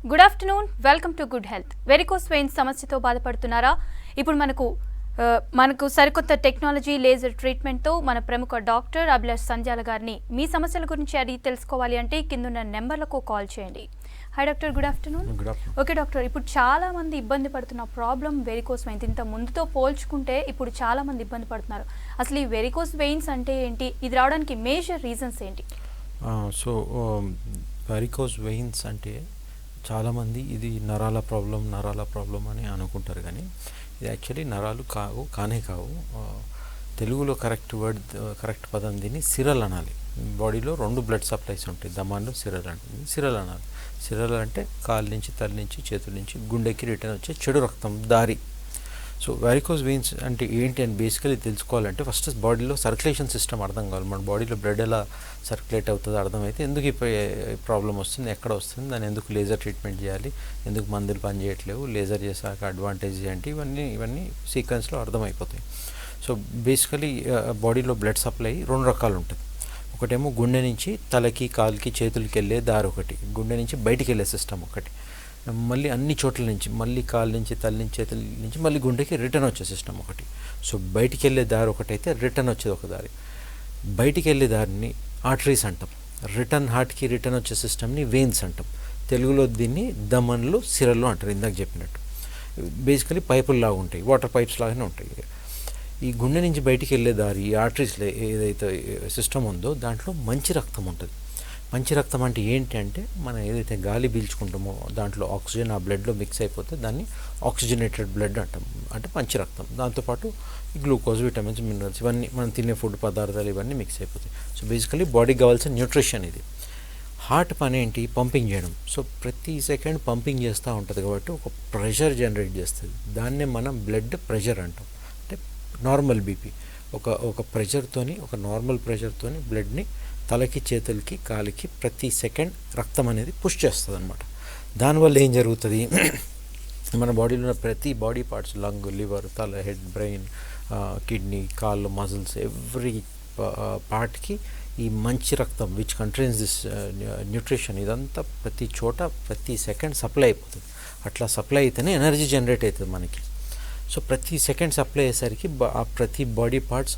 Good afternoon, welcome to good health. Varicose veins సమస్యతో బాధపడుతున్నారా? ఇప్పుడు మనకు సరికొత్త టెక్నాలజీ లేజర్ ట్రీట్మెంట్తో మన ప్రముఖ డాక్టర్ అభిలాష్ సంజాల గారిని మీ సమస్యల గురించి అడిగి తెలుసుకోవాలి అంటే కిందున్న నెంబర్లకు కాల్ చేయండి. Hi doctor, good afternoon. Okay doctor, ఇప్పుడు చాలా మంది ఇబ్బంది పడుతున్న ప్రాబ్లం వెరికోస్ వెయిన్స్. ఇంత ముందుతో పోల్చుకుంటే ఇప్పుడు చాలా మంది ఇబ్బంది పడుతున్నారు. అసలు ఈ వెరికోస్ వెయిన్స్ అంటే ఏంటి? ఇది రావడానికి మేజర్ రీజన్స్ ఏంటి? వెరికోస్ వెయిన్స్ అంటే చాలామంది ఇది నరాల ప్రాబ్లం అని అనుకుంటారు, కానీ ఇది యాక్చువల్లీ నరాలు కానే కావు. తెలుగులో కరెక్ట్ పదం దీన్ని సిరల్ అనాలి. బాడీలో 2 బ్లడ్ సప్లైస్ ఉంటాయి, దమాన్లో సిరల్ అనాలి. సిరల్ అంటే కాలు నుంచి, తల నుంచి, చేతుల నుంచి గుండెకి రిటర్న్ వచ్చే చెడు రక్తం దారి. సో వెరికోస్ వెయిన్స్ అంటే ఏంటి అని బేసికలీ తెలుసుకోవాలంటే ఫస్ట్ బాడీలో సర్క్యులేషన్ సిస్టమ్ అర్థం కావాలి. మన బాడీలో బ్లడ్ ఎలా సర్క్యులేట్ అవుతుందో అర్థమైతే ఎందుకు ఈ ప్రాబ్లం వస్తుంది, ఎక్కడ వస్తుంది, దాన్ని ఎందుకు లేజర్ ట్రీట్మెంట్ చేయాలి, ఎందుకు మందులు పనిచేయట్లేవు, లేజర్ చేశాక అడ్వాంటేజ్ ఏంటి, ఇవన్నీ సీక్వెన్స్లో అర్థమైపోతాయి. సో బేసికలీ బాడీలో బ్లడ్ సప్లై 2 రకాలు ఉంటుంది. ఒకటేమో గుండె నుంచి తలకి, కాలుకి, చేతులకి వెళ్ళే దారి ఒకటి, గుండె నుంచి బయటికి వెళ్ళే సిస్టమ్ ఒకటి, మళ్ళీ అన్ని చోట్ల నుంచి మళ్ళీ కాలు నుంచి, తల నుంచి, చేతుల నుంచి మళ్ళీ గుండెకి రిటర్న్ వచ్చే సిస్టమ్ ఒకటి. సో బయటికి వెళ్ళే దారి ఒకటైతే రిటర్న్ వచ్చేది ఒక దారి. బయటికి వెళ్ళే దారిని ఆర్టరీస్ అంటాం, రిటర్న్ హార్ట్కి రిటర్న్ వచ్చే సిస్టమ్ని వెయిన్స్ అంటాం. తెలుగులో దీన్ని దమన్లు, సిరలు అంటారు. ఇందాక చెప్పినట్టు బేసికలీ పైపుల్లాగా ఉంటాయి, వాటర్ పైప్స్ లాగానే ఉంటాయి. ఈ గుండె నుంచి బయటికి వెళ్ళే దారి, ఈ ఆర్టరీస్లో ఏదైతే సిస్టమ్ ఉందో దాంట్లో మంచి రక్తం ఉంటుంది. మంచి రక్తం అంటే ఏంటి అంటే మనం ఏదైతే గాలి పీల్చుకుంటామో దాంట్లో ఆక్సిజన్ ఆ బ్లడ్లో మిక్స్ అయిపోతే దాన్ని ఆక్సిజనేటెడ్ బ్లడ్ అంటాం, అంటే మంచి రక్తం. దాంతోపాటు గ్లూకోజ్, విటమిన్స్, మినరల్స్ ఇవన్నీ మనం తినే ఫుడ్ పదార్థాలు ఇవన్నీ మిక్స్ అయిపోతాయి. సో బేసికలీ బాడీకి కావాల్సిన న్యూట్రిషన్ ఇది. హార్ట్ పని ఏంటి? పంపింగ్ చేయడం. సో ప్రతి సెకండ్ పంపింగ్ చేస్తూ ఉంటుంది కాబట్టి ఒక ప్రెషర్ జనరేట్ చేస్తుంది. దాన్నే మనం బ్లడ్ ప్రెషర్ అంటాం, అంటే నార్మల్ బీపీ. ఒక ప్రెషర్తోని, ఒక నార్మల్ ప్రెషర్తోని బ్లడ్ని తలకి, చేతులకి, కాలికి ప్రతి సెకండ్ రక్తం అనేది పుష్ చేస్తుంది అనమాట. దానివల్ల ఏం జరుగుతుంది, మన బాడీలో ఉన్న ప్రతి బాడీ పార్ట్స్, లంగ్, లివర్, తల, హెడ్, బ్రెయిన్, కిడ్నీ, కాళ్ళు, మజిల్స్, ఎవ్రీ పార్ట్కి ఈ మంచి రక్తం విచ్ కంటైన్స్ దిస్ న్యూట్రిషన్ ఇదంతా ప్రతి చోట ప్రతి సెకండ్ సప్లై అయిపోతుంది. అట్లా సప్లై అయితేనే ఎనర్జీ జనరేట్ అవుతుంది మనకి. సో ప్రతి సెకండ్ సప్లై అయ్యేసరికి ప్రతి బాడీ పార్ట్స్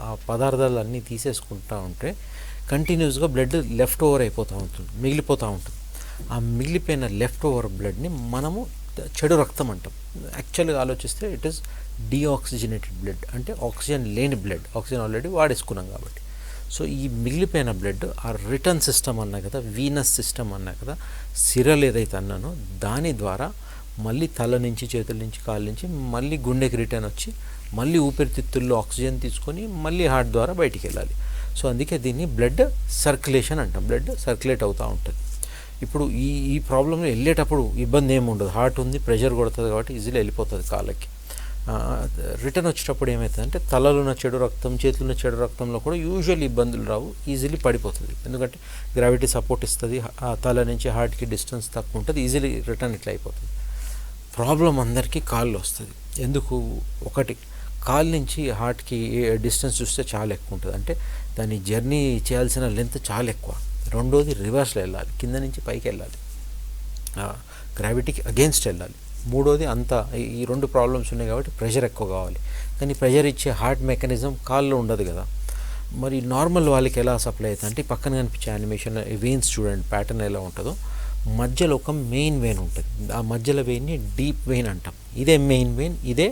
ఆ పదార్థాలు అన్నీ తీసేసుకుంటూ ఉంటే కంటిన్యూస్గా బ్లడ్ లెఫ్ట్ ఓవర్ అయిపోతూ ఉంటుంది, మిగిలిపోతూ ఉంటుంది. ఆ మిగిలిపోయిన లెఫ్ట్ ఓవర్ బ్లడ్ని మనము చెడు రక్తం అంటాం. యాక్చువల్గా ఆలోచిస్తే ఇట్ ఈస్ డీఆక్సిజనేటెడ్ బ్లడ్, అంటే ఆక్సిజన్ లేని బ్లడ్. ఆక్సిజన్ ఆల్రెడీ వాడేసుకున్నాం కాబట్టి. సో ఈ మిగిలిపోయిన బ్లడ్ ఆ రిటర్న్ సిస్టమ్ అన్నా కదా, వీనస్ సిస్టమ్ అన్నా కదా, సిరల్ ఏదైతే అన్నానో దాని ద్వారా మళ్ళీ తల నుంచి, చేతుల నుంచి, కాళ్ళ నుంచి మళ్ళీ గుండెకి రిటర్న్ వచ్చి మళ్ళీ ఊపిరితిత్తుల్లో ఆక్సిజన్ తీసుకొని మళ్ళీ హార్ట్ ద్వారా బయటికి వెళ్ళాలి. సో అందుకే దీన్ని బ్లడ్ సర్క్యులేషన్ అంటాం. బ్లడ్ సర్క్యులేట్ అవుతూ ఉంటుంది. ఇప్పుడు ఈ ప్రాబ్లంలో వెళ్ళేటప్పుడు ఇబ్బంది ఏమి ఉండదు. హార్ట్ ఉంది, ప్రెషర్ కొడుతుంది కాబట్టి ఈజీలో వెళ్ళిపోతుంది కాళ్ళకి. రిటర్న్ వచ్చేటప్పుడు ఏమవుతుందంటే తలలో ఉన్న చెడు రక్తం, చేతుల్లో ఉన్న చెడు రక్తంలో కూడా యూజువల్లీ ఇబ్బందులు రావు, ఈజీలీ పడిపోతుంది. ఎందుకంటే గ్రావిటీ సపోర్ట్ ఇస్తుంది, ఆ తల నుంచి హార్ట్కి డిస్టెన్స్ తక్కువ ఉంటుంది, ఈజీలీ రిటర్న్ ఇట్లా అయిపోతుంది. ప్రాబ్లం అందరికీ కాళ్ళు వస్తుంది. ఎందుకు? ఒకటి, కాలు నుంచి హార్ట్కి డిస్టెన్స్ చూస్తే చాలా ఎక్కువ ఉంటుంది, అంటే దాన్ని జర్నీ చేయాల్సిన లెంత్ చాలా ఎక్కువ. రెండోది రివర్స్లో వెళ్ళాలి, కింద నుంచి పైకి వెళ్ళాలి, గ్రావిటీకి అగేన్స్ట్ వెళ్ళాలి. మూడోది అంతా ఈ 2 ప్రాబ్లమ్స్ ఉన్నాయి కాబట్టి ప్రెషర్ ఎక్కువ కావాలి. కానీ ప్రెషర్ ఇచ్చే హార్ట్ మెకానిజం కాల్లో ఉండదు కదా. మరి నార్మల్ వాళ్ళకి ఎలా సప్లై అవుతుంది అంటే పక్కన కనిపించే యానిమేషన్ వెయిన్స్ చూడండి, ప్యాటర్న్ ఎలా ఉంటుందో. మధ్యలో ఒక మెయిన్ వెయిన్ ఉంటుంది, ఆ మధ్యలో వెయిన్ని డీప్ వెయిన్ అంటాం. ఇదే మెయిన్ వెయిన్, ఇదే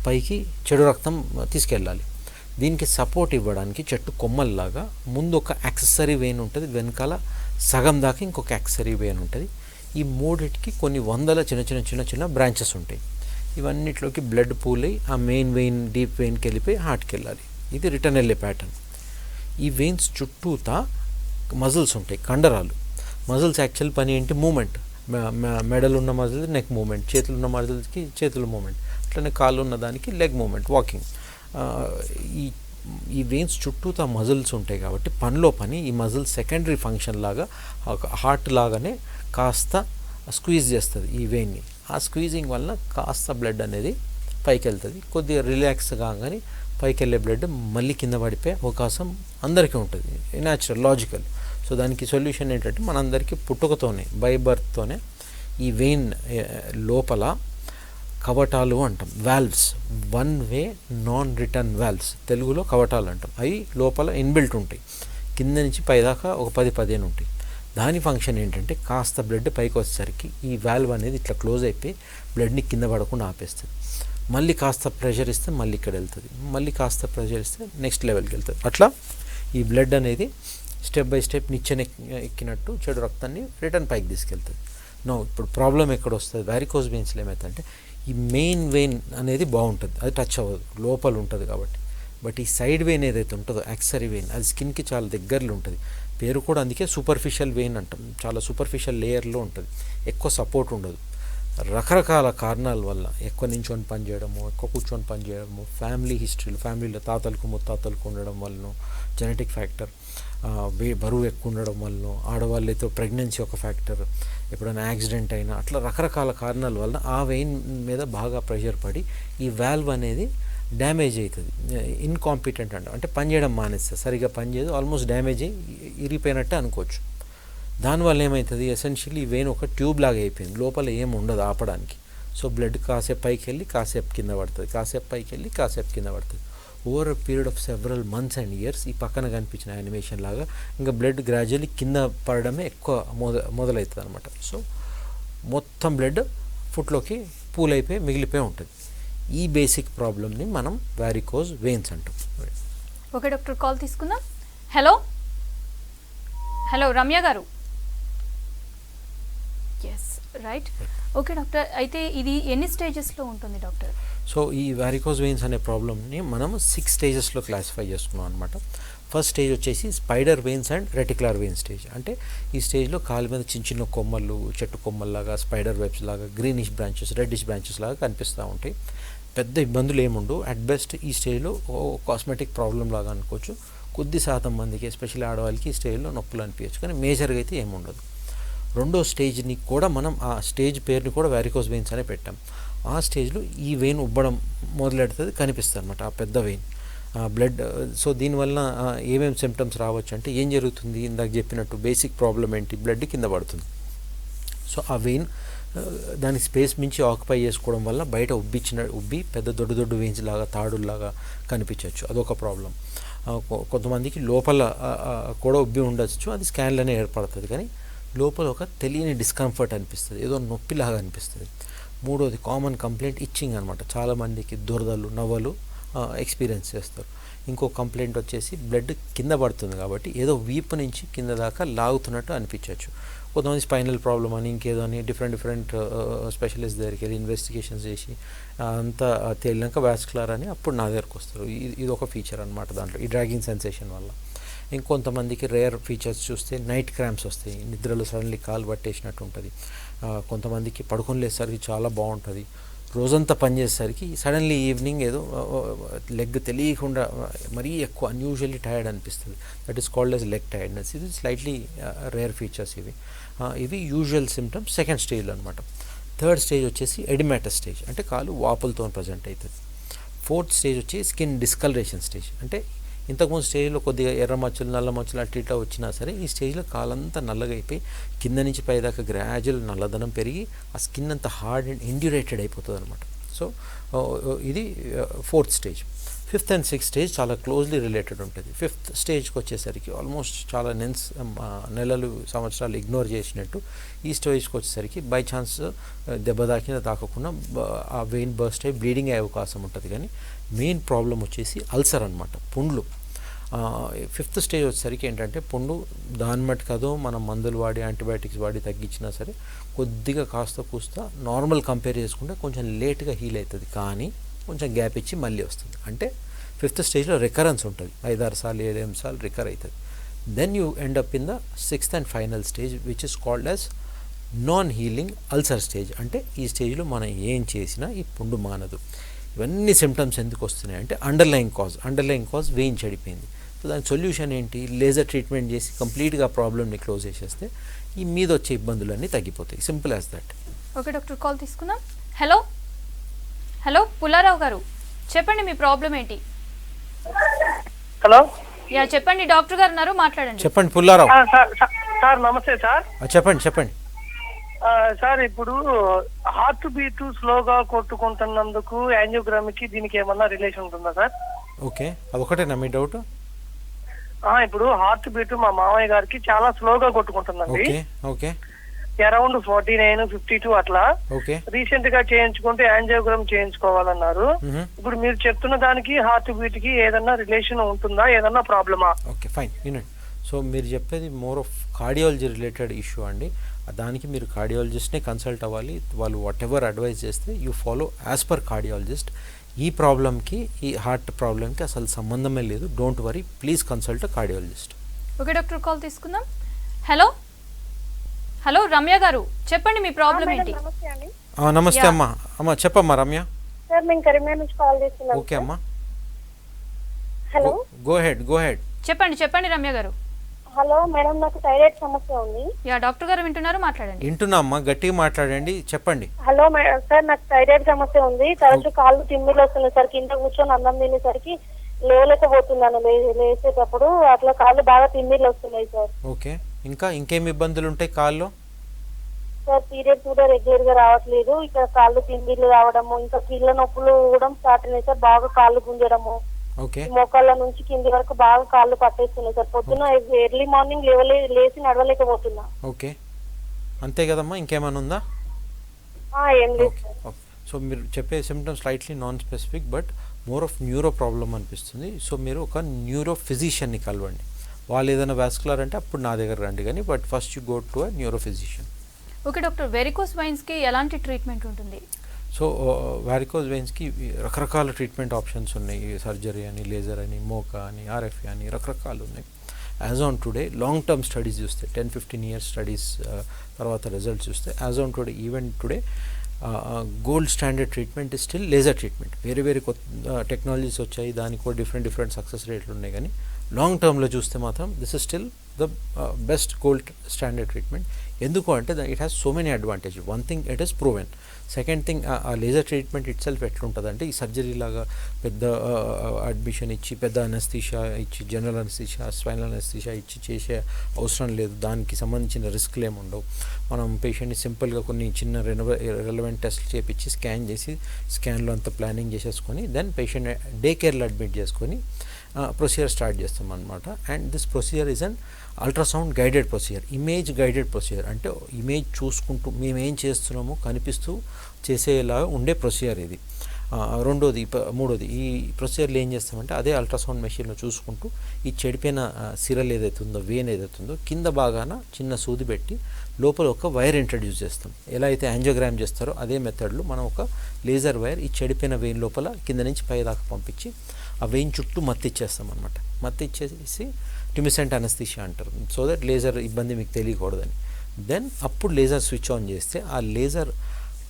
పైకి చెడు రక్తం తీసుకెళ్ళాలి. దీనికి సపోర్ట్ ఇవ్వడానికి చెట్టు కొమ్మల్లాగా ముందు ఒక యాక్సెసరీ వెయిన్ ఉంటుంది, వెనకాల సగం దాకా ఇంకొక యాక్సెసరీ వెయిన్ ఉంటుంది. ఈ మూడిటికి కొన్ని వందల చిన్న బ్రాంచెస్ ఉంటాయి. ఇవన్నిట్లోకి బ్లడ్ పూల్ అయ్యి ఆ మెయిన్ వెయిన్ డీప్ వెయిన్కి వెళ్ళిపోయి హార్ట్కి వెళ్ళాలి. ఇది రిటర్న్ వెళ్ళే ప్యాటర్న్. ఈ వెయిన్స్ చుట్టూతా మజిల్స్ ఉంటాయి, కండరాలు. మజిల్స్ యాక్చువల్ పని ఏంటి? మూమెంట్. మెడలు ఉన్న మజిల్స్ నెక్ మూమెంట్, చేతులు ఉన్న మజిల్స్కి చేతుల మూమెంట్, అట్లనే కాళ్ళు ఉన్న దానికి లెగ్ మూమెంట్, వాకింగ్. ఈ వెయిన్స్ చుట్టూతా మజిల్స్ ఉంటాయి కాబట్టి పనిలో పని ఈ మజిల్ సెకండరీ ఫంక్షన్ లాగా హార్ట్ లాగానే కాస్త స్క్వీజ్ చేస్తుంది ఈ వెయిన్ని. ఆ స్క్వీజింగ్ వలన కాస్త బ్లడ్ అనేది పైకి వెళ్తుంది. కొద్దిగా రిలాక్స్ కాగానే పైకి వెళ్ళే బ్లడ్ మళ్ళీ కింద పడిపోయే అవకాశం అందరికీ ఉంటుంది, న్యాచురల్, లాజికల్. సో దానికి సొల్యూషన్ ఏంటంటే మనందరికీ పుట్టుకతోనే బై బర్త్తోనే ఈ వెయిన్ లోపల కవటాలు అంటాం, valves, one way non return valves, తెలుగులో కవటాలు అంటాం. అవి లోపల ఇన్బిల్ట్ ఉంటాయి, కింద నుంచి పైదాకా ఒక 10-15 ఉంటాయి. దాని ఫంక్షన్ ఏంటంటే కాస్త బ్లడ్ పైకి వచ్చేసరికి ఈ వాల్వ్ అనేది ఇట్లా క్లోజ్ అయిపోయి బ్లడ్ని కింద పడకుండా ఆపేస్తుంది. మళ్ళీ కాస్త ప్రెషర్ ఇస్తే మళ్ళీ ఇక్కడ వెళ్తుంది, మళ్ళీ కాస్త ప్రెషర్ ఇస్తే నెక్స్ట్ లెవెల్కి వెళ్తుంది. అట్లా ఈ బ్లడ్ అనేది స్టెప్ బై స్టెప్ నిచ్చెన ఎక్కినట్టు చెడు రక్తాన్ని రిటర్న్ పైకి తీసుకెళ్తుంది. ఇప్పుడు ప్రాబ్లం ఎక్కడ వస్తుంది, వారికోస్ వెయిన్స్లో ఏమవుతుందంటే ఈ మెయిన్ వెయిన్ అనేది బాగుంటుంది, అది టచ్ అవ్వదు, లోపల ఉంటుంది కాబట్టి. బట్ ఈ సైడ్ వెయిన్ ఏదైతే ఉంటుందో యాక్సరీ వెయిన్, అది స్కిన్కి చాలా దగ్గరలో ఉంటుంది. పేరు కూడా అందుకే సూపర్ఫిషియల్ వెయిన్ అంటాం, చాలా సూపర్ఫిషియల్ లేయర్లో ఉంటుంది, ఎక్కువ సపోర్ట్ ఉండదు. రకరకాల కారణాల వల్ల ఎక్కువ నించొని పనిచేయడము, ఎక్కువ కూర్చొని పనిచేయడము, ఫ్యామిలీ హిస్టరీలు, ఫ్యామిలీలో తాతలకు ముత్తాతలకు ఉండడం వలన, జెనెటిక్ ఫ్యాక్టర్, బరువు ఎక్కువ ఉండడం వలన, ఆడవాళ్ళైతే ప్రెగ్నెన్సీ ఒక ఫ్యాక్టర్, ఎప్పుడైనా యాక్సిడెంట్ అయినా, అట్లా రకరకాల కారణాల వల్ల ఆ వెయిన్ మీద బాగా ప్రెషర్ పడి ఈ వాల్వ్ అనేది డ్యామేజ్ అవుతుంది. ఇన్కాంపిటెంట్ అంటే పనిచేయడం మానేస్తుంది, సరిగ్గా పనిచేయదు, ఆల్మోస్ట్ డ్యామేజ్ అయ్యి ఇరిగిపోయినట్టే అనుకోవచ్చు. దానివల్ల ఏమవుతుంది, ఎసెన్షియల్లీ ఈ వెయిన్ ఒక ట్యూబ్ లాగా అయిపోయింది, లోపల ఏం ఉండదు ఆపడానికి. సో బ్లడ్ కాసేపు పైకి వెళ్ళి కాసేపు కింద పడుతుంది, కాసేపు పైకి వెళ్ళి కాసేపు కింద పడుతుంది. Over a period of several months and years ఈ పక్కన కనిపించిన యానిమేషన్ లాగా ఇంకా బ్లడ్ గ్రాడ్యువల్లీ కింద పడడమే ఎక్కువ మొదలవుతుంది అనమాట. సో మొత్తం బ్లడ్ ఫుట్లోకి పూల్ అయిపోయి మిగిలిపోయి ఉంటుంది. ఈ బేసిక్ ప్రాబ్లమ్ని మనం వారికోజ్ వెయిన్స్ అంటాం. ఓకే డాక్టర్, కాల్ తీసుకుందాం. హలో హలో రమ్య గారు. Yes right. ఓకే డాక్టర్, అయితే ఇది ఎన్ని స్టేజెస్లో ఉంటుంది డాక్టర్? సో ఈ వారికోజ్ వెయిన్స్ అనే ప్రాబ్లమ్ని మనం 6 స్టేజెస్లో క్లాసిఫై చేసుకున్నాం అనమాట. ఫస్ట్ స్టేజ్ వచ్చేసి spider veins and reticular vein stage. అంటే ఈ స్టేజ్లో కాలు మీద చిన్న చిన్న కొమ్మలు, చెట్టు కొమ్మల్లాగా, స్పైడర్ వెబ్స్ లాగా, గ్రీనిష్ బ్రాంచెస్, రెడ్డిష్ బ్రాంచెస్ లాగా కనిపిస్తూ ఉంటాయి. పెద్ద ఇబ్బందులు ఏముండవు. అట్ బెస్ట్ ఈ స్టేజ్లో కాస్మెటిక్ ప్రాబ్లం లాగా అనుకోవచ్చు. కొద్ది శాతం మందికి, ఎస్పెషల్లీ ఆడవాళ్ళకి ఈ స్టేజ్లో నొప్పులు అనిపించచ్చు, కానీ మేజర్గా అయితే ఏముండదు. రెండో స్టేజ్ని కూడా మనం ఆ స్టేజ్ పేరుని కూడా వారికోజ్ వెయిన్స్ అనే పెట్టాం. ఆ స్టేజ్లో ఈ వెయిన్ ఉబ్బడం మొదలెడుతుంది, కనిపిస్తుంది అనమాట ఆ పెద్ద వెయిన్ బ్లడ్. సో దీనివల్ల ఏమేమి సిమ్టమ్స్ రావచ్చు అంటే ఏం జరుగుతుంది, ఇందాక చెప్పినట్టు బేసిక్ ప్రాబ్లం ఏంటి, బ్లడ్ కింద పడుతుంది. సో ఆ వెయిన్ దాని స్పేస్ మించి ఆక్యుపై చేసుకోవడం వల్ల బయట ఉబ్బి పెద్ద దొడ్డు వెయిన్స్ లాగా, తాడుల్లాగా కనిపించవచ్చు, అదొక ప్రాబ్లం. కొంతమందికి లోపల కూడా ఉబ్బి ఉండొచ్చు, అది స్కాన్లోనే ఏర్పడుతుంది, కానీ లోపల ఒక తెలియని డిస్కంఫర్ట్ అనిపిస్తుంది, ఏదో నొప్పిలాగా అనిపిస్తుంది. మూడోది కామన్ కంప్లైంట్ ఇచ్చింగ్ అనమాట. చాలామందికి దురదలు, నవ్వలు ఎక్స్పీరియన్స్ చేస్తారు. ఇంకో కంప్లైంట్ వచ్చేసి బ్లడ్ కింద పడుతుంది కాబట్టి ఏదో వీపు నుంచి కింద దాకా లాగుతున్నట్టు అనిపించవచ్చు. కొంతమంది స్పైనల్ ప్రాబ్లం అని, ఇంకేదో అని డిఫరెంట్ స్పెషలిస్ట్ దగ్గరికి వెళ్ళి ఇన్వెస్టిగేషన్స్ చేసి అంతా తేలినాక వాస్కులర్ అని అప్పుడు నా దగ్గరకు వస్తారు. ఇది ఒక ఫీచర్ అనమాట దాంట్లో, ఈ డ్రాగింగ్ సెన్సేషన్ వల్ల. ఇంకొంతమందికి రేర్ ఫీచర్స్ చూస్తే నైట్ క్రాంప్స్ వస్తాయి, నిద్రలో సడన్లీ కాలు పట్టేసినట్టు ఉంటుంది. కొంతమందికి పడుకొని లేసరికి చాలా బాగుంటుంది, రోజంతా పనిచేసేసరికి సడన్లీ ఈవినింగ్ ఏదో లెగ్ తెలియకుండా మరీ ఎక్కువ అన్యూజువల్లీ టైర్డ్ అనిపిస్తుంది. That is called as leg tiredness. ఇది స్లైట్లీ రేర్ ఫీచర్స్. ఇవి యూజువల్ సిమ్టమ్స్ సెకండ్ స్టేజ్లో అనమాట. థర్డ్ స్టేజ్ వచ్చేసి ఎడిమాటస్ స్టేజ్, అంటే కాలు వాపులతో ప్రజెంట్ అవుతుంది. ఫోర్త్ స్టేజ్ వచ్చి స్కిన్ డిస్కలరేషన్ స్టేజ్. అంటే ఇంతకుముందు స్టేజ్లో కొద్దిగా ఎర్ర మచ్చలు, నల్ల మచ్చలు అట్లా ఇట్లా వచ్చినా సరే ఈ స్టేజ్లో కాలంతా నల్లగా అయిపోయి కింద నుంచి పైదాకా గ్రాడ్యువల్ నల్లదనం పెరిగి ఆ స్కిన్ అంతా హార్డ్ అండ్ ఇండ్యూరేటెడ్ అయిపోతుంది అనమాట. సో ఇది fourth stage. Fifth and sixth stage చాలా క్లోజ్లీ రిలేటెడ్ ఉంటుంది. ఫిఫ్త్ స్టేజ్కి వచ్చేసరికి ఆల్మోస్ట్ చాలా నెలలు, సంవత్సరాలు ఇగ్నోర్ చేసినట్టు ఈ స్టేజ్కి వచ్చేసరికి బై ఛాన్స్ దెబ్బ తాకకుండా ఆ వెయిన్ బర్స్ట్ అయ్యి బ్లీడింగ్ అయ్యే అవకాశం ఉంటుంది. కానీ మెయిన్ ప్రాబ్లం వచ్చేసి అల్సర్ అనమాట, పుండ్లు. ఫిఫ్త్ స్టేజ్ వచ్చేసరికి ఏంటంటే పుండు దాని మట్టి కాదు, మనం మందులు వాడి యాంటీబయాటిక్స్ వాడి తగ్గించినా సరే కొద్దిగా కాస్త కూస్తా నార్మల్ కంపేర్ చేసుకుంటే కొంచెం లేట్గా హీల్ అవుతుంది, కానీ కొంచెం గ్యాప్ ఇచ్చి మళ్ళీ వస్తుంది. అంటే ఫిఫ్త్ స్టేజ్లో రికరెన్స్ ఉంటుంది, 5-6 సార్లు 7-8 సార్లు రికర్ అవుతుంది. Then you end up in the sixth and final stage which is called as non healing ulcer stage. అంటే ఈ స్టేజ్లో మనం ఏం చేసినా ఈ పుండు మానదు. ఇవన్నీ సిమ్టమ్స్ ఎందుకు వస్తున్నాయి అంటే అండర్లైన్ కాజ్ వెయిన్ చెడిపోయింది. సో దానికి సొల్యూషన్ ఏంటి, లేజర్ ట్రీట్మెంట్ చేసి కంప్లీట్గా ప్రాబ్లమ్ని క్లోజ్ చేసేస్తే ఈ మీద వచ్చే ఇబ్బందులన్నీ తగ్గిపోతాయి. Simple as that. Okay doctor, call తీసుకుందాం. హలో పుల్లారావు గారు, చెప్పండి మీ ప్రాబ్లం ఏంటి? హలో యా చెప్పండి, డాక్టర్ గారు ఉన్నారు, మాట్లాడండి. చెప్పండి పుల్లారావు. సార్ నమస్తే సార్. చెప్పండి. సార్ ఇప్పుడు హార్ట్ బీట్ స్లోగా కొట్టుకుంటున్నందుకు యాంజియోగ్రామ్కి దీనికి ఏమన్నా రిలేషన్ ఉంటుందా సార్? ఓకే, అదొకటేనా మీ డౌట్? ఇప్పుడు హార్ట్ బీట్ మా మామయ్య గారికి చాలా స్లోగా కొట్టుకుంటుందండి. ఓకే అరౌండ్ 49, 52 అట్లా. ఓకే, రీసెంట్ గా చేయించుకుంటే యాంజియోగ్రామ్ చేయించుకోవాలన్నారు. ఇప్పుడు మీరు చెప్తున్న దానికి హార్ట్ బీట్ కి ఏదన్నా రిలేషన్ ఉంటుందా, ఏదన్నా ప్రాబ్లమా? ఓకే ఫైన్, వినండి. సో మీరు చెప్పేది more of cardiology related issue అండి. దానికి మీరు కార్డియాలజిస్ట్నే కన్సల్ట్ అవ్వాలి. వాళ్ళు వాట్ ఎవర్ అడ్వైజ్ చేస్తే you follow as per cardiologist. ఈ ప్రాబ్లమ్కి, ఈ హార్ట్ ప్రాబ్లమ్కి అసలు సంబంధమే లేదు. Don't worry, please consult cardiologist. Okay doctor, call తీసుకుందాం. హలో రమ్య గారు, చెప్పండి మీ ప్రాబ్లం ఏంటి? నమస్తే అమ్మా చెప్పమ్మా రమ్య. సార్ మేము కరీంనగర్ నుంచి కాల్ చేస్తున్నాం. ఓకే అమ్మా, హలో గో హెడ్. చెప్పండి రమ్య గారు. హలో మేడం, నాకు థైరాయిడ్ సమస్య ఉంది. యా డాక్టర్ గారు వింటున్నారు, మాట్లాడండి. వింటున్నా అమ్మా, గట్టిగా మాట్లాడండి, చెప్పండి. హలో మేడం, సార్ నాకు థైరాయిడ్ సమస్య ఉంది. తరచు కాళ్ళు తిమ్మిర్లు వస్తున్నాయి సార్. కింద కూర్చొని అన్నం తినేసరికి లేవలేకపోతున్నాను. లేచేటప్పుడు అట్లా కాళ్ళు బాగా తిమ్మిర్లు వస్తున్నాయి సార్. ఓకే, ఇంకేం ఇబ్బందులు ఉంటాయి కాల్లో? సార్ పీరియడ్స్ కూడా రెగ్యులర్ గా రావట్లేదు. ఇక్కడ కాళ్ళు తిమ్మిర్లు రావడము, ఇంకా కీళ్ళ నొప్పులు కూడా స్టార్ట్ అయినాయి సార్. బాగా కాళ్ళు గుంజడము, మోకాళ్ళ నుంచి కింది వరకు బాగా కాళ్ళు పట్టేస్తున్నాయి సార్. పొద్దున ఎర్లీ మార్నింగ్ లేచి నడవలేకపోతున్నా. ఓకే, అంతే కదమ్మా, ఇంకేమైనా ఉందా? ఏం లేదు సార్. సో మీరు చెప్పే symptoms slightly non specific but more of neuro problem అనిపిస్తుంది. సో మీరు ఒక న్యూరో ఫిజిషియన్ని కలవండి. వాళ్ళు ఏదైనా వాస్కులర్ అంటే అప్పుడు నా దగ్గర రండి, కానీ but first you go to a neuro physician. Okay doctor, varicose వెయిన్స్కి ఎలాంటి ట్రీట్మెంట్ ఉంటుంది? సో వారికోస్ వెయిన్స్కి రకరకాల ట్రీట్మెంట్ ఆప్షన్స్ ఉన్నాయి. సర్జరీ అని, లేజర్ అని, మోకా అని, ఆర్ఎఫ్ఏ అని, రకరకాలు ఉన్నాయి. As on today long term studies చూస్తే 10-15 ఇయర్స్ స్టడీస్ తర్వాత రిజల్ట్స్ చూస్తే as on today, even today gold standard treatment is still laser treatment. వేరే కొత్త టెక్నాలజీస్ వచ్చాయి, దానికి కూడా డిఫరెంట్ సక్సెస్ రేట్లు ఉన్నాయి, కానీ లాంగ్ టర్మ్లో చూస్తే మాత్రం this is still the best gold standard treatment. ఎందుకు అంటే it has so many advantage. One thing, it is proven. Second thing, ఆ లేజర్ ట్రీట్మెంట్ ఇట్ సెల్ఫ్ ఎట్లుంటుంది అంటే ఈ సర్జరీ లాగా పెద్ద అడ్మిషన్ ఇచ్చి, పెద్ద అనస్థీషియా ఇచ్చి, జనరల్ అనస్థీషియా, స్పైనల్ అనస్థీషియా ఇచ్చి చేసే అవసరం లేదు. దానికి సంబంధించిన రిస్క్లు ఏమి ఉండవు. మనం పేషెంట్ని సింపుల్గా కొన్ని చిన్న రెలవెంట్ టెస్ట్లు చేపించి స్కాన్ చేసి, స్కాన్లో అంతా ప్లానింగ్ చేసేసుకొని దెన్ పేషెంట్ డే కేర్లో అడ్మిట్ చేసుకొని ప్రొసీజర్ స్టార్ట్ చేస్తాం అనమాట. And this procedure is an ultrasound guided procedure, image guided procedure. అంటే ఇమేజ్ చూసుకుంటూ మేము ఏం చేస్తున్నామో కనిపిస్తూ చేసేలాగా ఉండే ప్రొసీజర్ ఇది. మూడోది ఈ ప్రొసీజర్లో ఏం చేస్తామంటే అదే అల్ట్రాసౌండ్ మెషిన్లో చూసుకుంటూ ఈ చెడిపోయిన సిరల్ ఏదైతే ఉందో, వెయిన్ ఏదైతే ఉందో, కింద భాగాన చిన్న సూది పెట్టి లోపల ఒక వైర్ ఇంట్రడ్యూస్ చేస్తాం. ఎలా అయితే యాంజియోగ్రామ్ చేస్తారో అదే మెథడ్లో మనం ఒక లేజర్ వైర్ ఈ చెడిపోయిన వెయిన్ లోపల కింద నుంచి పై దాకా పంపించి ఆ వెయిన్ చుట్టూ మత్తిచ్చేస్తాం అనమాట. మత్తిచ్చేసి ట్యూమిసెంట్ అనస్థీషియా అంటారు. సో దట్ లేజర్ ఇబ్బంది మీకు తెలియకూడదని. దెన్ అప్పుడు లేజర్ స్విచ్ ఆన్ చేస్తే ఆ లేజర్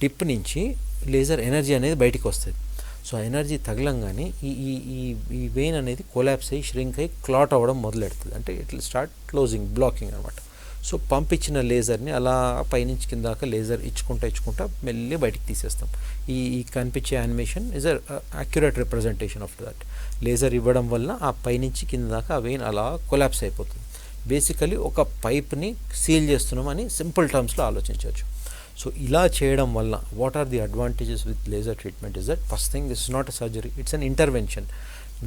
టిప్ నుంచి లేజర్ ఎనర్జీ అనేది బయటికి వస్తుంది. సో ఎనర్జీ తగలంగానే ఈ వెయిన్ అనేది కొలాప్స్ అయ్యి, ష్రింక్ అయ్యి, క్లాట్ అవ్వడం మొదలెడుతుంది. అంటే it will start closing, blocking అనమాట. సో పంపించిన లేజర్ని అలా పైనుంచి కింద దాకా లేజర్ ఇచ్చుకుంటా మెల్లి బయటికి తీసేస్తాం. ఈ కనిపించే animation is accurate representation of that. Laser ఇవ్వడం వల్ల ఆ పైనుంచి కింద దాకా ఆ వెయిన్ అలా కొలాప్స్ అయిపోతుంది. బేసికలీ ఒక పైప్ని సీల్ చేస్తున్నామని సింపుల్ టర్మ్స్లో ఆలోచించవచ్చు. సో ఇలా చేయడం వల్ల what are the advantages with laser treatment is that first thing, this is not a surgery, it's an intervention,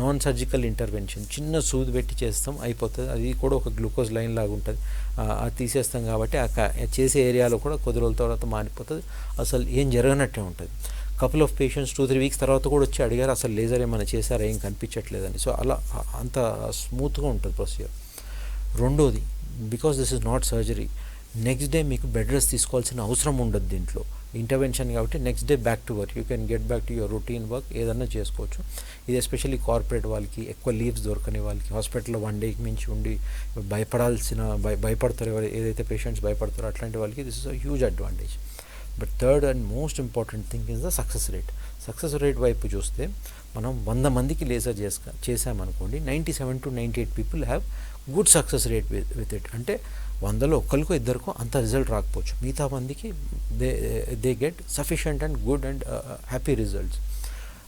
non surgical intervention. చిన్న సూది పెట్టి చేస్తాం, అయిపోతుంది. అది కూడా ఒక గ్లూకోజ్ లైన్ లాగా ఉంటుంది. అది తీసేస్తాం కాబట్టి ఆ చేసే ఏరియాలో కూడా కొద్ది రోజుల తర్వాత మారిపోతుంది. అసలు ఏం జరగనట్టే ఉంటుంది. కపుల్ ఆఫ్ పేషెంట్స్ 2-3 వీక్స్ తర్వాత కూడా వచ్చి అడిగారు అసలు లేజర్ ఏమైనా చేశారా, ఏం కనిపించట్లేదని. సో అలా అంత స్మూత్గా ఉంటుంది ప్రొసీజర్. రెండోది, because this is not surgery, next day మీకు బెడ్ రెస్ట్ తీసుకోవాల్సిన అవసరం ఉండదు దీంట్లో. ఇంటర్వెన్షన్ కాబట్టి next day back to work, you can get back to your routine work, ఏదన్నా చేసుకోవచ్చు. ఇది ఎస్పెషల్లీ కార్పొరేట్ వాళ్ళకి, ఎక్కువ లీవ్స్ దొరకని వాళ్ళకి, హాస్పిటల్లో 1 డేకి మించి ఉండి భయపడతారు ఏదైతే పేషెంట్స్ భయపడతారో అట్లాంటి వాళ్ళకి this is a huge advantage. But third and most important thing is the success rate. Success rate వైపు చూస్తే మనం 100 మందికి లేజర్ చేసామనుకోండి, 97 to 98 people have good success rate with it. అంటే 100లో ఒక్కరికో ఇద్దరికో అంత రిజల్ట్ రాకపోవచ్చు, మిగతా మందికి they get sufficient and good and happy results.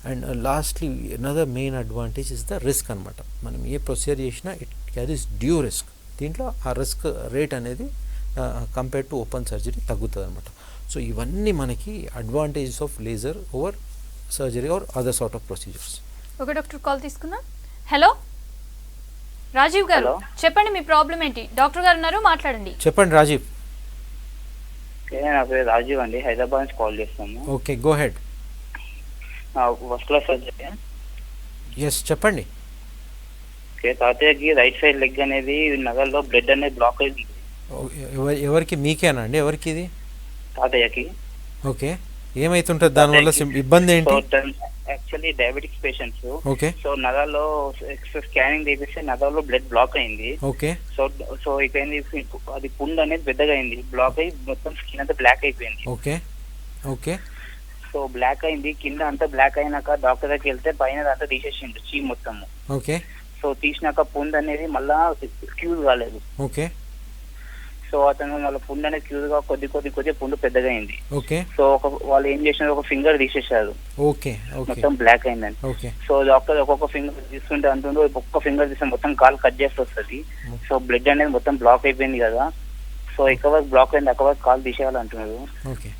And lastly another main advantage is the risk అనమాట. మనం ఏ ప్రొసీజర్ చేసినా ఇట్ క్యారీస్ డ్యూ రిస్క్. దీంట్లో ఆ రిస్క్ రేట్ అనేది కంపేర్ టు ఓపెన్ సర్జరీ తగ్గుతుంది అనమాట. సో ఇవన్నీ మనకి advantages of laser over surgery or other sort of procedures. ఒక డాక్టర్ కాల్ తీసుకుందాం. హలో రాజీవ్ గారు, చెప్పండి మీ ప్రాబ్లం ఏంటి? డాక్టర్ గారు ఉన్నారు, మాట్లాడండి. చెప్పండి రాజీవ్. నా పేరు రాజీవ్ అండి, హైదరాబాద్ నుంచి కాల్ చేస్తాము. Okay, go ahead. First class surgery. Yes, చెప్పండి. ఓకే, తాతయ్యకి రైట్ సైడ్ లెగ్ అనేది నగల్లో బ్లడ్ అనేది బ్లాక్ అయింది. ఎవరికి? మీకేనా అండి? ఎవరికి ఇది? తాతయ్యకి. ఓకే, ఏమైతుంటుంది దానివల్ల? ఇబ్బంది ఏంటి? Actually diabetics patients. Okay. So నగల్లో స్కానింగ్ తీపిస్తే నగల్లో బ్లడ్ బ్లాక్ అయింది. ఓకే. సో ఇకైంది అది పుండ్ అనేది పెద్దగా అయింది, బ్లాక్ అయ్యి మొత్తం స్కిన్ అంతా బ్లాక్ అయిపోయింది. ఓకే. ఓకే. సో బ్లాక్ అయింది, కింద అంతా బ్లాక్ అయినాక డాక్టర్ దగ్గరికి వెళ్తే పైన అంతా తీసేసిండు చీ మొత్తము. ఓకే. సో తీసినాక పుండ్ అనేది మళ్ళా క్యూజ్ కాలేదు. ఓకే. సో అతను మళ్ళీ పుండ్ అనేది క్యూజ్ గా కొద్ది పుండు పెద్దగా అయింది. ఓకే. సో వాళ్ళు ఏం చేసినారు, ఒక ఫింగర్ తీసేసారు. ఓకే. మొత్తం బ్లాక్ అయిందని. ఓకే. సో డాక్టర్ ఒక్కొక్క ఫింగర్ తీసుకుంటే అంటుండ్రు, ఒక్క ఫింగర్ తీస్తే మొత్తం కాలు కట్ చేసి వస్తుంది. సో బ్లడ్ అనేది మొత్తం బ్లాక్ అయిపోయింది కదా, సో ఎక్కడ వరకు బ్లాక్ అయింది అక్కడ వరకు కాలు తీసేయాలంటున్నారు. ఓకే.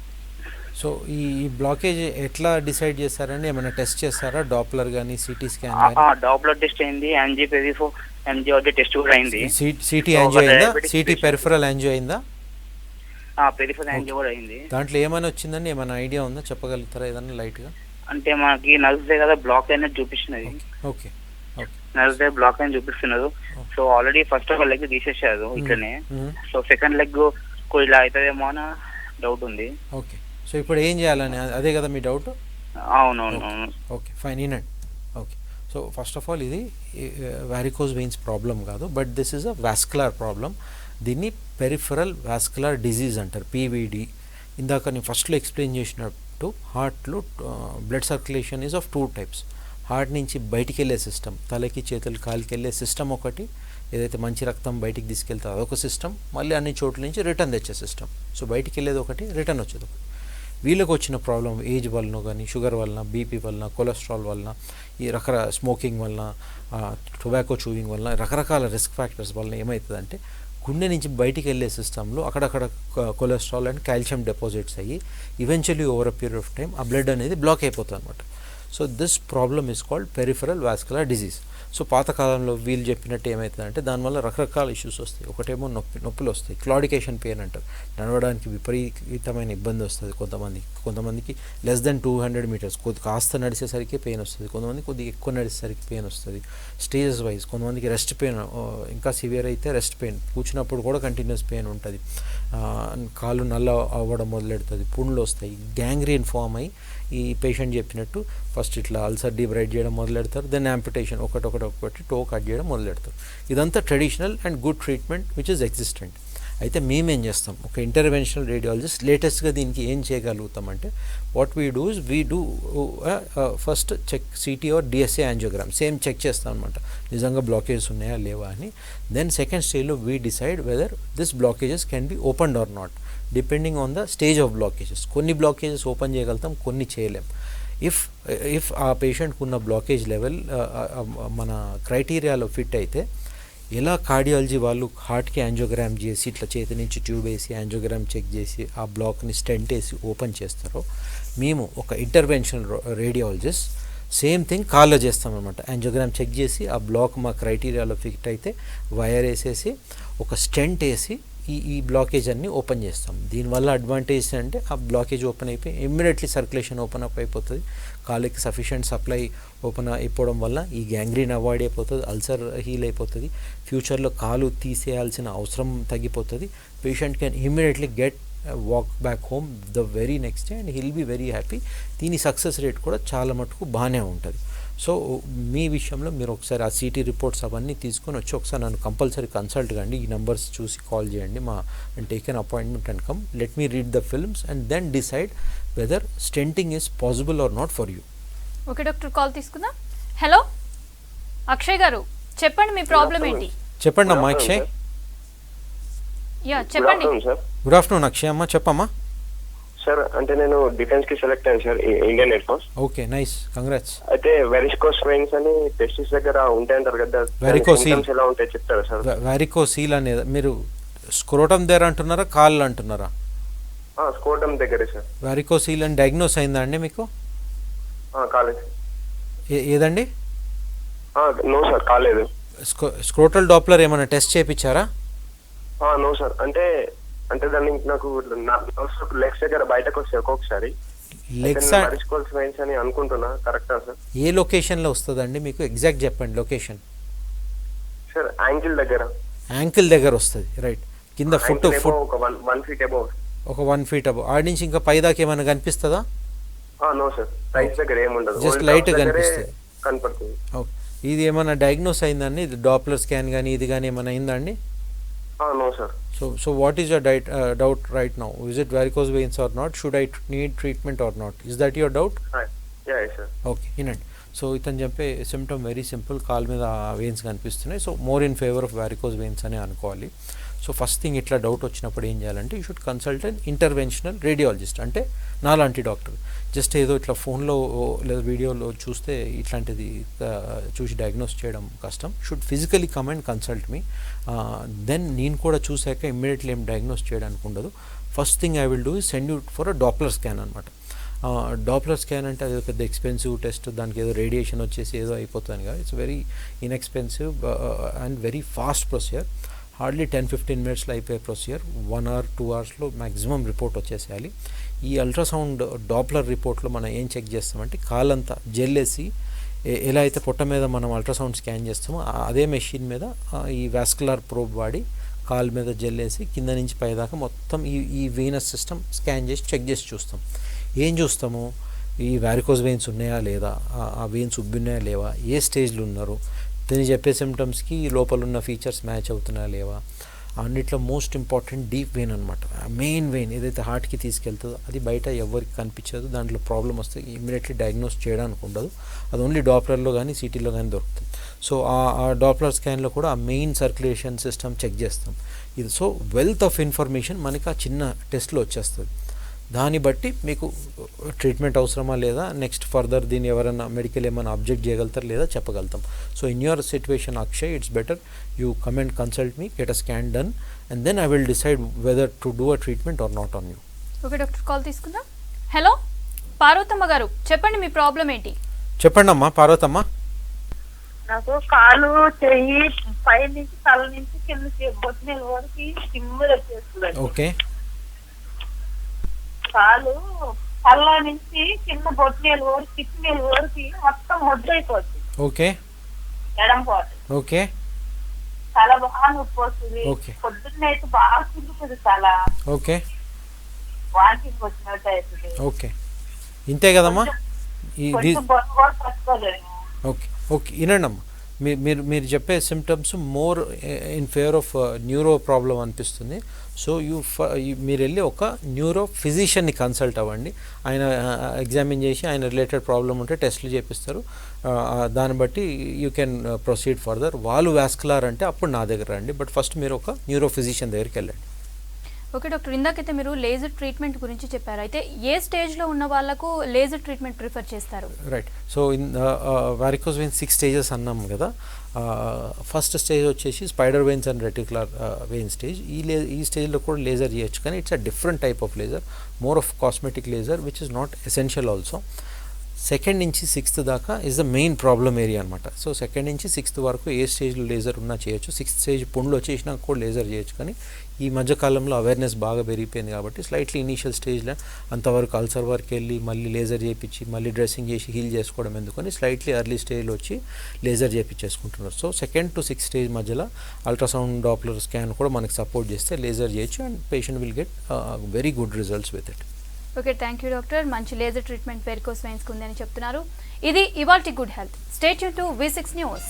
సో ఈ బ్లాకేజ్ ఎట్లా డిసైడ్ చేస్తారండి? ఏమైనా టెస్ట్ చేస్తారా? డాప్లర్ కానీ సిటీ స్కాన్ కానీ? డాప్లర్ టెస్ట్ అయింది, యాంజియోగ్రఫీ టెస్ట్ కూడా అయింది. సిటీ యాంజియో అయిందా? సిటీ పెరిఫరల్ యాంజియో అయిందా? పెరిఫరల్ యాంజియో కూడా అయింది. దాంట్లో ఏమైనా వచ్చిందండి? ఏమైనా ఐడియా ఉందా? చెప్పగలుగుతారా ఏదన్నా లైట్ గా? అంటే మనకి నర్వ్స్ దగ్గర బ్లాక్ అయినట్టు చూపిస్తున్నది. ఓకే. ఓకే. నర్వ్స్ దగ్గర బ్లాక్ అయిన చూపిస్తున్నారు. సో ఆల్రెడీ ఫస్ట్ ఒక లెగ్ తీసేసారు ఇట్లనే. సో సెకండ్ లెగ్ ఇలా అవుతుందేమో అని డౌట్ ఉంది. ఓకే. సో ఇప్పుడు ఏం చేయాలని, అదే కదా మీ డౌట్? అవునవును. ఓకే, ఫైన్, వినండి. Okay. So first of all ఇది వారికోజ్ వెయిన్స్ ప్రాబ్లం కాదు, but this is a vascular problem. దీన్ని పెరిఫరల్ వాస్కులర్ డిజీజ్ అంటారు, పీవీడి. ఇందాక నేను ఫస్ట్లో ఎక్స్ప్లెయిన్ చేసినట్టు హార్ట్లో blood circulation is of 2 types. Heart నుంచి బయటికి వెళ్ళే సిస్టమ్, తలకి చేతులు కాలికి వెళ్ళే సిస్టమ్ ఒకటి, ఏదైతే మంచి రక్తం బయటికి తీసుకెళ్తే అదొక సిస్టమ్, మళ్ళీ అన్ని చోట్ల నుంచి రిటర్న్ తెచ్చే సిస్టమ్. సో బయటికి వెళ్ళేది ఒకటి, రిటర్న్ వచ్చేది ఒకటి. వీళ్ళకి వచ్చిన ప్రాబ్లం ఏజ్ వలన కానీ, షుగర్ వలన, బీపీ వలన, కొలెస్ట్రాల్ వలన, ఈ స్మోకింగ్ వలన, టొబాకో చూయింగ్ వలన, రకరకాల రిస్క్ ఫ్యాక్టర్స్ వలన ఏమవుతుందంటే గుండె నుంచి బయటికి వెళ్ళే సిస్టంలో అక్కడక్కడ కొలెస్ట్రాల్ అండ్ కాల్షియం డిపాజిట్స్ అయ్యి eventually over a period of time ఆ బ్లడ్ అనేది బ్లాక్ అయిపోతుంది అనమాట. So this problem is called peripheral vascular disease. So పాతకాలంలో వీళ్ళు చెప్పినట్టు ఏమవుతుందంటే దానివల్ల రకరకాల ఇష్యూస్ వస్తాయి. ఒకటేమో నొప్పులు వస్తాయి, క్లాడికేషన్ పెయిన్ అంటారు, నడవడానికి విపరీతమైన ఇబ్బంది వస్తుంది కొంతమందికి లెస్ దెన్ 200 మీటర్స్ కాస్త నడిచేసరికి పెయిన్ వస్తుంది, కొంతమంది కొద్దిగా ఎక్కువ నడిచేసరికి పెయిన్ వస్తుంది. స్టేజెస్ వైజ్ కొంతమందికి రెస్ట్ పెయిన్, ఇంకా సివియర్ అయితే రెస్ట్ పెయిన్, కూర్చున్నప్పుడు కూడా కంటిన్యూస్ పెయిన్ ఉంటుంది, కాళ్ళు నల్ల అవ్వడం మొదలెడుతుంది, పుండ్లు వస్తాయి, గ్యాంగ్రీన్ ఫామ్ అయ్యి ఈ పేషెంట్ చెప్పినట్టు ఫస్ట్ ఇట్లా అల్సర్ డీబ్రైట్ చేయడం మొదలెడతారు, దెన్ యాంపిటేషన్ ఒకటి టో కట్ చేయడం మొదలెడతారు. ఇదంతా traditional and good treatment which is existent. అయితే మేమేం చేస్తాం, ఒక ఇంటర్వెన్షనల్ రేడియాలజిస్ట్ లేటెస్ట్గా దీనికి ఏం చేయగలుగుతామంటే what we do is we do first check CT or DSA angiogram, same check చేస్తాం అనమాట నిజంగా బ్లాకేజెస్ ఉన్నాయా లేవా అని. దెన్ సెకండ్ స్టేజ్లో we decide whether this blockages can be opened or not depending on the stage of blockages. కొన్ని blockages open చేయగలుగుతాం, కొన్ని చేయలేం. ఇఫ్ ఆ పేషెంట్కి ఉన్న బ్లాకేజ్ లెవెల్ మన క్రైటీరియాలో ఫిట్ అయితే ఎలా కార్డియాలజీ వాళ్ళు హార్ట్కి యాంజియోగ్రామ్ చేసి ఇట్లా చేతి నుంచి ట్యూబ్ వేసి యాంజియోగ్రామ్ చెక్ చేసి ఆ బ్లాక్ని స్టెంట్ వేసి ఓపెన్ చేస్తారో మేము ఒక ఇంటర్వెన్షనల్ రేడియాలజిస్ట్ సేమ్ థింగ్ కాల్లో చేస్తామన్నమాట. యాంజియోగ్రామ్ చెక్ చేసి ఆ బ్లాక్ మా క్రైటీరియాలో ఫిట్ అయితే వైర్ వేసేసి ఒక స్టెంట్ వేసి ఈ బ్లాకేజ్ అన్ని ఓపెన్ చేస్తాం. దీనివల్ల అడ్వాంటేజ్ అంటే ఆ బ్లాకేజ్ ఓపెన్ అయిపోయి ఇమ్మీడియట్లీ సర్క్యులేషన్ ఓపెన్ అప్ అయిపోతుంది, కాళ్ళకి సఫిషియెంట్ సప్లై ఓపెన్ అయిపోవడం వల్ల ఈ గ్యాంగ్రీన్ అవాయిడ్ అయిపోతుంది, అల్సర్ హీల్ అయిపోతుంది, ఫ్యూచర్లో కాలు తీసేయాల్సిన అవసరం తగ్గిపోతుంది. Patient can immediately get walk back home the very next day and heal be very happy. దీని సక్సెస్ రేట్ కూడా చాలా మటుకు బాగానే ఉంటుంది. సో మీ విషయంలో మీరు ఒకసారి ఆ సిటీ రిపోర్ట్స్ అవన్నీ తీసుకొని వచ్చి ఒకసారి నన్ను కంపల్సరీ కన్సల్ట్ కండి, ఈ నెంబర్స్ చూసి కాల్ చేయండి, and take an appointment and come, let me read the films and then decide whether stenting is possible or not for you. Okay doctor, call తీసుకుందాం. హలో అక్షయ్ గారు, చెప్పండి మీ ప్రాబ్లం ఏంటి? చెప్పండి అమ్మా అక్షయ్. యా చెప్పండి. గుడ్ ఆఫ్టర్నూన్ అక్షయ్ అమ్మ, చెప్పమ్మా. సార్ అంటే నేను డిఫెన్స్ కి సెలెక్ట్ అయ్యాను sir, Indian air force. Okay, nice, congrats. అయితే వెరికోస్ వెయిన్స్ అని టెస్టిస్ దగ్గర ఉంటాయంటారు కదా, వెరికోసీల్ ఎలా ఉంటాయి చెప్తారా సార్? వెరికోసీల్ అనేది మీరు స్క్రోటం దగ్గర అంటున్నారా, కాళ్ళు అంటున్నారా? స్కోటం దగ్గరే సార్. వెరికోసీల్ అని డయాగ్నోస్ అయిందా అండి మీకు? కాలేదు. ఏదండి? నో సార్, కాలేదు. స్క్రోటల్ డాప్లర్ ఏమైనా టెస్ట్ చేయించారా? నో సార్, అంటే దాన్ని నాకు లెగ్స్ దగ్గర బయటకు వస్తాయి ఒక్కొక్కసారి. లెగ్స్ వెరికోస్ వెయిన్స్ అని అనుకుంటున్నా, కరెక్టా సార్? ఏ లొకేషన్ లో వస్తుందండి మీకు? ఎగ్జాక్ట్ చెప్పండి లొకేషన్. సార్ యాంకిల్ దగ్గర. యాంకిల్ దగ్గర వస్తుంది, రైట్. కింద ఫుట్ ఒక 1 feet అబౌవ్. ఒక 1 feet అబౌవ్. ఆడి నుంచి ఇంకా పై దాకా ఏమైనా కనిపిస్తుందా? నో సార్, రైట్ దగ్గర ఏముండదు, జస్ట్ లైట్ కనిపిస్తుంది, కనపడుతుంది. ఓకే. ఇది ఏమైనా డయాగ్నోస్ అయిందండి? ఇది డాప్లర్ స్కాన్ కానీ ఇది కానీ ఏమైనా అయిందా అండి? No sir. So what is your doubt right now? Is it varicose veins or not? Should I need treatment or not? Is that your doubt? Yeah, sir. Okay, ఇనండి. So ఇతను చెప్పే symptom very simple, కాల్ మీద veins కనిపిస్తున్నాయి. So more in favour of varicose veins అని అనుకోవాలి. So first thing ఇట్లా doubt వచ్చినప్పుడు ఏం చేయాలంటే you should consult an interventional radiologist, అంటే నాలాంటి డాక్టర్. జస్ట్ ఏదో ఇట్లా ఫోన్లో లేదా వీడియోలో చూస్తే ఇట్లాంటిది చూసి డయాగ్నోస్ చేయడం కష్టం. Should physically come and consult me. Then నేను కూడా చూసాక ఇమ్మీడియట్లీ ఏం డయాగ్నోస్ చేయడానికి ఉండదు. First thing I will do is send you for a Doppler scan అనమాట. డాప్లర్ స్కాన్ అంటే అది పెద్ద ఎక్స్పెన్సివ్ టెస్ట్, దానికి ఏదో రేడియేషన్ వచ్చేసి ఏదో అయిపోతుంది కదా. It's very inexpensive and very fast procedure. Hardly 10-15 మినిట్స్లో అయిపోయే procedure. 1 hour 2 hours maximum report వచ్చేసేయాలి. ఈ అల్ట్రాసౌండ్ డాప్లర్ రిపోర్ట్లో మనం ఏం చెక్ చేస్తామంటే కాలంతా జెల్ వేసి ఎలా అయితే పొట్ట మీద మనం అల్ట్రాసౌండ్ స్కాన్ చేస్తామో అదే మెషిన్ మీద ఈ వాస్కులర్ ప్రోబ్ వాడి కాలు మీద జెల్ వేసి కింద నుంచి పైదాకా మొత్తం ఈ వీనస్ సిస్టమ్ స్కాన్ చేసి చెక్ చేసి చూస్తాం. ఏం చూస్తాము? ఈ వారికోస్ వెయిన్స్ ఉన్నాయా లేదా, ఆ వెయిన్స్ ఉబ్బిన్నాయా లేవా, ఏ స్టేజ్లో ఉన్నారు, దీన్ని చెప్పే సిమ్టమ్స్కి లోపల ఉన్న ఫీచర్స్ మ్యాచ్ అవుతున్నాయా లేవా. అన్నిట్లో మోస్ట్ ఇంపార్టెంట్ డీప్ వెయిన్ అనమాట. మెయిన్ వెయిన్ ఏదైతే హార్ట్కి తీసుకెళ్తుందో అది బయట ఎవరికి కనిపించదు. దాంట్లో ప్రాబ్లం వస్తే ఇమ్మీడియట్లీ డయాగ్నోస్ చేయడానికి ఉండదు. అది ఓన్లీ డాప్లర్లో కానీ సిటీలో కానీ దొరుకుతుంది. సో ఆ డాప్లర్ స్కాన్లో కూడా ఆ మెయిన్ సర్క్యులేషన్ సిస్టమ్ చెక్ చేస్తాం. ఇది సో వెల్త్ ఆఫ్ ఇన్ఫర్మేషన్ మనకి ఆ చిన్న టెస్ట్లో వచ్చేస్తుంది. దాన్ని బట్టి మీకు ట్రీట్మెంట్ అవసరమా లేదా, నెక్స్ట్ ఫర్దర్ దీన్ని ఎవరైనా మెడికల్ ఏమైనా అబ్జెక్ట్ చేయగలుగుతారు లేదా చెప్పగలుగుతాం. So in your situation Akshay, it's better you come and consult me, get a scan done, and then I will decide whether to do a treatment or not on you. Okay doctor, call తీసుకుందాం. Hello Parvathamma garu, చెప్పండి మీ problem ఏంటి? చెప్పండి అమ్మా పార్వతమ్మ. నాకు కాలు చెయ్యి పై నుంచి తల నుంచి కింద బొట్టిన వరకు సిమ్ములు వచ్చేస్తుంది. ఓకే. కాలు తల నుంచి కింద బొట్టిన వరకు కిడ్నీ వరకు మొత్తం ముద్దైపోతుంది. ఓకే. ఎడం పోతుంది. ఓకే. తల బాగా నొప్పి వస్తుంది. ఓకే. పొద్దున్న అయితే బాగా తిరుగుతుంది తల. ఓకే. వాంటింగ్ వచ్చినట్టు అవుతుంది. ఓకే, ఇంతే కదమ్మా. కొంచెం బొట్టు కూడా పట్టుకోలేను. Okay okay, వినండమ్మా. మీరు చెప్పే symptoms more in favour of neuro problem అనిపిస్తుంది. సో మీరు వెళ్ళి ఒక న్యూరో ఫిజిషియన్ని కన్సల్ట్ అవ్వండి. ఆయన ఎగ్జామిన్ చేసి ఆయన రిలేటెడ్ ప్రాబ్లం ఉంటే టెస్టులు చేపిస్తారు. దాన్ని బట్టి యూ కెన్ ప్రొసీడ్ ఫర్దర్. వాళ్ళు వాస్కులర్ అంటే అప్పుడు నా దగ్గర రండి, బట్ ఫస్ట్ మీరు ఒక న్యూరో ఫిజిషియన్ దగ్గరికి వెళ్ళండి. ఓకే డాక్టర్, ఇందాకైతే మీరు లేజర్ ట్రీట్మెంట్ గురించి చెప్పారు. అయితే ఏ స్టేజ్లో ఉన్న వాళ్ళకు లేజర్ ట్రీట్మెంట్ ప్రిఫర్ చేస్తారు? Right. So in varicose veins 6 stages అన్నాం కదా. ఫస్ట్ స్టేజ్ వచ్చేసి spider veins and reticular vein stage. ఈ స్టేజ్లో కూడా లేజర్ చేయొచ్చు, కానీ it's a different type of laser, more of cosmetic laser which is not essential also. 2nd నుంచి 6th దాకా is the main problem area అనమాట. So 2nd నుంచి 6th వరకు ఏ స్టేజ్లో లేజర్ ఉన్నా చేయొచ్చు. 6th స్టేజ్ పుండ్లు వచ్చేసినా కూడా లేజర్ చేయొచ్చు. కానీ ఈ మధ్యకాలంలో అవేర్నెస్ బాగా పెరిగిపోయింది కాబట్టి స్లైట్లీ ఇనీషియల్ స్టేజ్లో అంతవరకు అల్సర్ వరకు వెళ్ళి మళ్ళీ లేజర్ చేయించి మళ్ళీ డ్రెస్సింగ్ చేసి హీల్ చేసుకోవడం ఎందుకని స్లైట్లీ ఎర్లీ స్టేజ్లో వచ్చి లేజర్ చేయించేసుకుంటున్నారు. So 2nd to 6th stage మధ్యలో అల్ట్రాసౌండ్ డాప్లర్ స్కాన్ కూడా మనకి సపోర్ట్ చేస్తే లేజర్ చేయొచ్చు and patient will get very good results with it. Okay, thank you doctor. మంచి లేజర్ ట్రీట్మెంట్ వెరికోస్ వెయిన్స్కి ఉందని చెప్తున్నారు. ఇది ఇవాల్టి good health. Stay tune to V6 news.